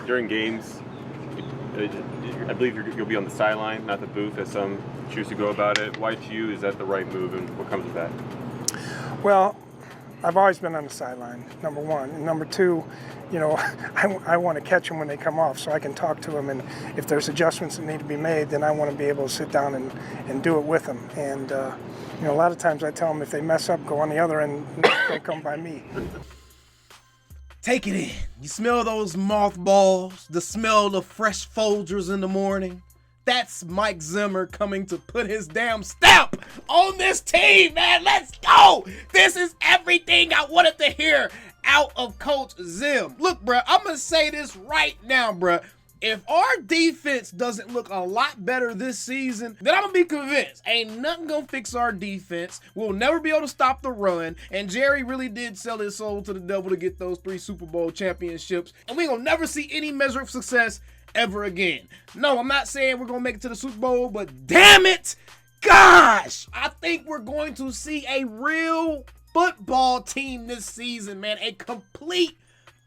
during games, I believe you'll be on the sideline, not the booth, as some choose to go about it. Why to you is that the right move, and what comes with that? Well, I've always been on the sideline, number one. And number two, I want to catch them when they come off so I can talk to them. And if there's adjustments that need to be made, then I want to be able to sit down and do it with them. And, a lot of times I tell them if they mess up, go on the other end, don't come by me. Take it in. You smell those mothballs, the smell of fresh Folgers in the morning. That's Mike Zimmer coming to put his damn stamp on this team, man. Let's go. This is everything I wanted to hear out of Coach Zim. Look, bro, I'm going to say this right now, bro. If our defense doesn't look a lot better this season, then I'm going to be convinced. Ain't nothing going to fix our defense. We'll never be able to stop the run. And Jerry really did sell his soul to the devil to get those 3 Super Bowl championships. And we going to never see any measure of success ever again. No, I'm not saying we're going to make it to the Super Bowl, but damn it, gosh, I think we're going to see a real football team this season, man. A complete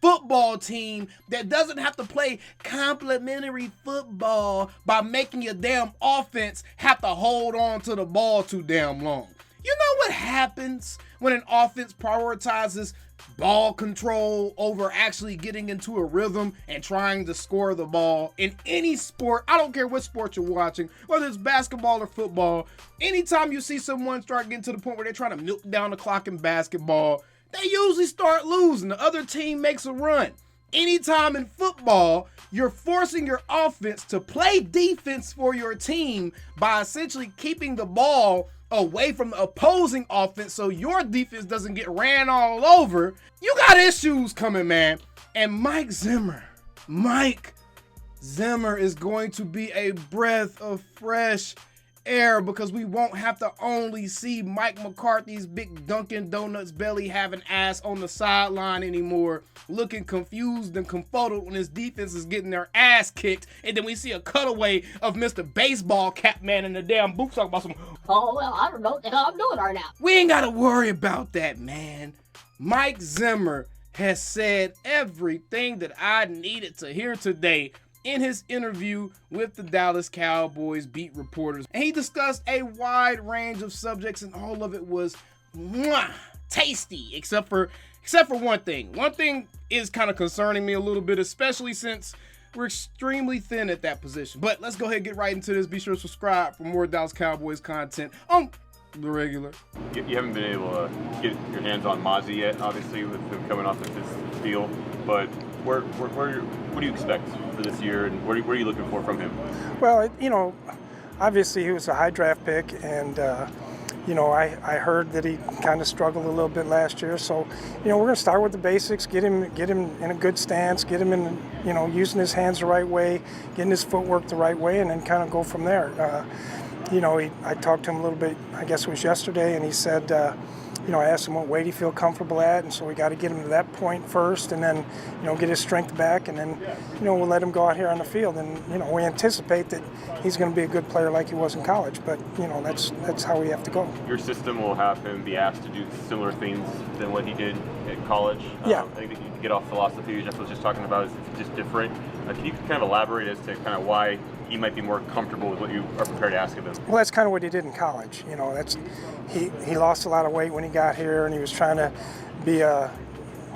football team that doesn't have to play complimentary football by making your damn offense have to hold on to the ball too damn long. You know what happens when an offense prioritizes ball control over actually getting into a rhythm and trying to score the ball in any sport? I don't care what sport you're watching, whether it's basketball or football. Anytime you see someone start getting to the point where they're trying to milk down the clock in basketball, they usually start losing. The other team makes a run. Anytime in football, you're forcing your offense to play defense for your team by essentially keeping the ball away from the opposing offense so your defense doesn't get ran all over. You got issues coming, man. And Mike Zimmer is going to be a breath of fresh air because we won't have to only see Mike McCarthy's big Dunkin' Donuts belly having ass on the sideline anymore, looking confused and confuddled when his defense is getting their ass kicked, and then we see a cutaway of Mr. Baseball Cap Man in the damn booth talking about some, oh, well, I don't know what the hell I'm doing right now. We ain't got to worry about that, man. Mike Zimmer has said everything that I needed to hear today in his interview with the Dallas Cowboys beat reporters. And he discussed a wide range of subjects, and all of it was tasty, except for one thing. One thing is kind of concerning me a little bit, especially since we're extremely thin at that position. But let's go ahead and get right into this. Be sure to subscribe for more Dallas Cowboys content on the regular. You haven't been able to get your hands on Mazi yet, obviously, with him coming off of this deal. But what do you expect for this year, and what are you looking for from him? Well, obviously he was a high draft pick, and I heard that he kind of struggled a little bit last year. So, we're going to start with the basics, get him in a good stance, get him in, using his hands the right way, getting his footwork the right way, and then kind of go from there. I talked to him a little bit, I guess it was yesterday, and he said, I asked him what weight he feel comfortable at, and so we got to get him to that point first, and then, get his strength back, and then, we'll let him go out here on the field, and, we anticipate that he's going to be a good player like he was in college, but, that's how we have to go. Your system will have him be asked to do similar things than what he did at college. Yeah. I think that you can get off philosophy Jeff was just talking about is just different. Can you kind of elaborate as to kind of why he might be more comfortable with what you are prepared to ask of him? Well, that's kind of what he did in college. He lost a lot of weight when he got here, and he was trying to be a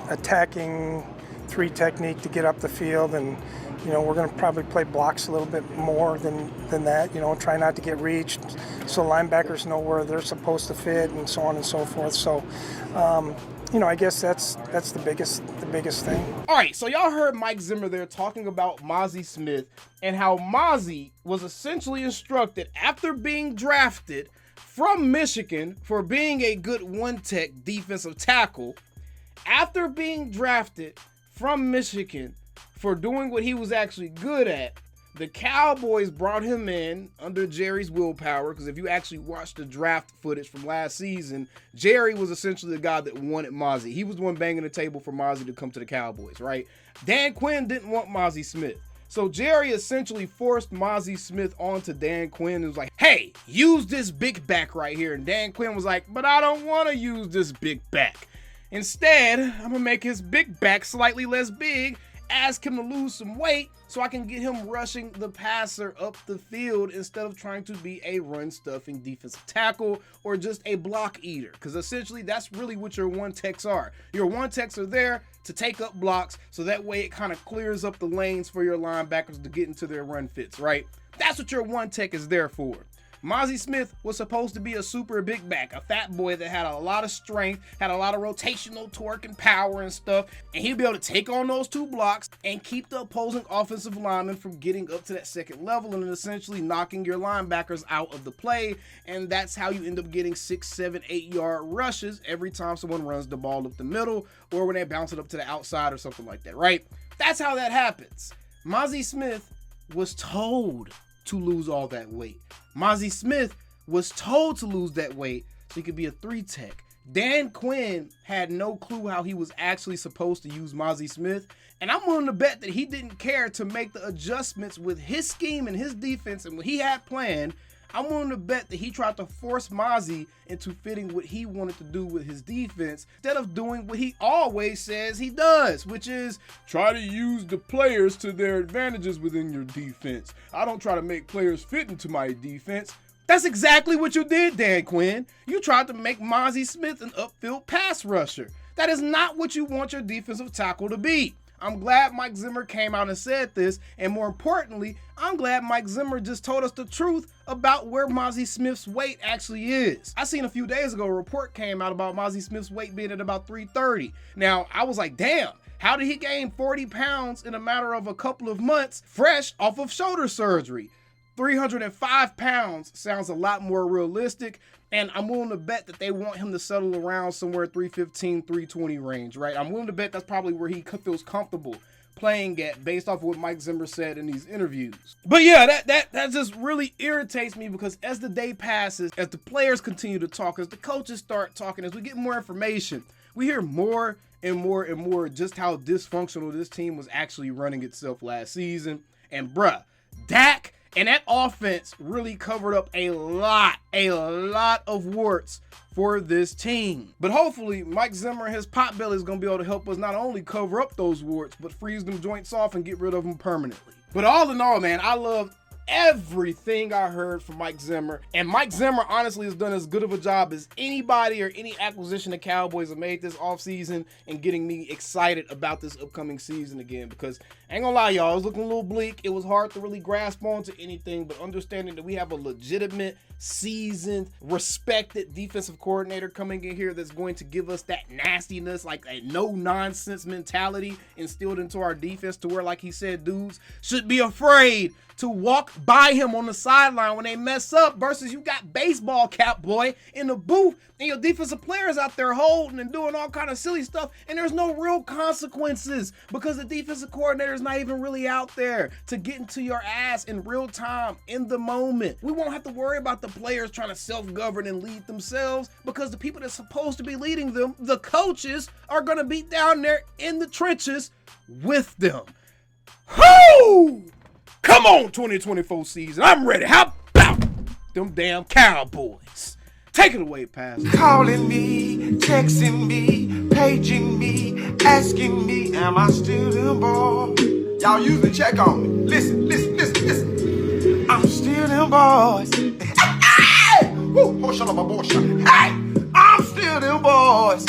attacking 3 technique to get up the field, and we're going to probably play blocks a little bit more than that. Try not to get reached, so linebackers know where they're supposed to fit, and so on and so forth. So, I guess that's the biggest thing. All right, so y'all heard Mike Zimmer there talking about Mazi Smith and how Mazi was essentially instructed after being drafted from Michigan for being a good one-tech defensive tackle, after being drafted from Michigan for doing what he was actually good at. The Cowboys brought him in under Jerry's willpower, because if you actually watch the draft footage from last season, Jerry was essentially the guy that wanted Mazi. He was the one banging the table for Mazi to come to the Cowboys, right? Dan Quinn didn't want Mazi Smith. So Jerry essentially forced Mazi Smith onto Dan Quinn and was like, hey, use this big back right here. And Dan Quinn was like, but I don't want to use this big back. Instead, I'm going to make his big back slightly less big ask him to lose some weight so I can get him rushing the passer up the field instead of trying to be a run-stuffing defensive tackle or just a block eater. Because essentially, that's really what your one-techs are. Your one-techs are there to take up blocks so that way it kind of clears up the lanes for your linebackers to get into their run fits, right? That's what your one-tech is there for. Mazi Smith was supposed to be a super big back, a fat boy that had a lot of strength, had a lot of rotational torque and power and stuff, and he'd be able to take on those 2 blocks and keep the opposing offensive lineman from getting up to that second level and essentially knocking your linebackers out of the play, and that's how you end up getting 6, 7, 8-yard rushes every time someone runs the ball up the middle or when they bounce it up to the outside or something like that, right? That's how that happens. Mazi Smith was told to lose all that weight. Mazi Smith was told to lose that weight so he could be a 3-tech. Dan Quinn had no clue how he was actually supposed to use Mazi Smith, and I'm willing to bet that he didn't care to make the adjustments with his scheme and his defense and what he had planned. I'm willing to bet that he tried to force Mazi into fitting what he wanted to do with his defense instead of doing what he always says he does, which is try to use the players to their advantages within your defense. I don't try to make players fit into my defense. That's exactly what you did, Dan Quinn. You tried to make Mazi Smith an upfield pass rusher. That is not what you want your defensive tackle to be. I'm glad Mike Zimmer came out and said this, and more importantly, I'm glad Mike Zimmer just told us the truth about where Mazi Smith's weight actually is. I seen a few days ago a report came out about Mazi Smith's weight being at about 330. Now, I was like, damn, how did he gain 40 pounds in a matter of a couple of months fresh off of shoulder surgery? 305 pounds sounds a lot more realistic, and I'm willing to bet that they want him to settle around somewhere 315, 320 range, right? I'm willing to bet that's probably where he feels comfortable playing at based off of what Mike Zimmer said in these interviews. But yeah, that just really irritates me because as the day passes, as the players continue to talk, as the coaches start talking, as we get more information, we hear more and more and more just how dysfunctional this team was actually running itself last season. And bruh, Dak and that offense really covered up a lot of warts for this team. But hopefully, Mike Zimmer and his potbelly is going to be able to help us not only cover up those warts, but freeze them joints off and get rid of them permanently. But all in all, man, I love everything I heard from Mike Zimmer. And Mike Zimmer honestly has done as good of a job as anybody or any acquisition the Cowboys have made this offseason and getting me excited about this upcoming season again. Because I ain't gonna lie, y'all, it was looking a little bleak. It was hard to really grasp onto anything, but understanding that we have a legitimate, seasoned, respected defensive coordinator coming in here that's going to give us that nastiness, like a no-nonsense mentality instilled into our defense to where, like he said, dudes should be afraid to walk by him on the sideline when they mess up versus you got baseball cap boy in the booth and your defensive players out there holding and doing all kind of silly stuff and there's no real consequences because the defensive coordinator is not even really out there to get into your ass in real time in the moment. We won't have to worry about the players trying to self-govern and lead themselves because the people that's supposed to be leading them, the coaches, are going to be down there in the trenches with them. Whoo! Come on, 2024 season. I'm ready. How about them damn Cowboys? Take it away, Pastor. Calling me, texting me, paging me, asking me, am I still them boys? Y'all usually check on me. Listen. I'm still them boys. Hey! Woo! Oh, shut up, my boy. Hey! I'm still them boys.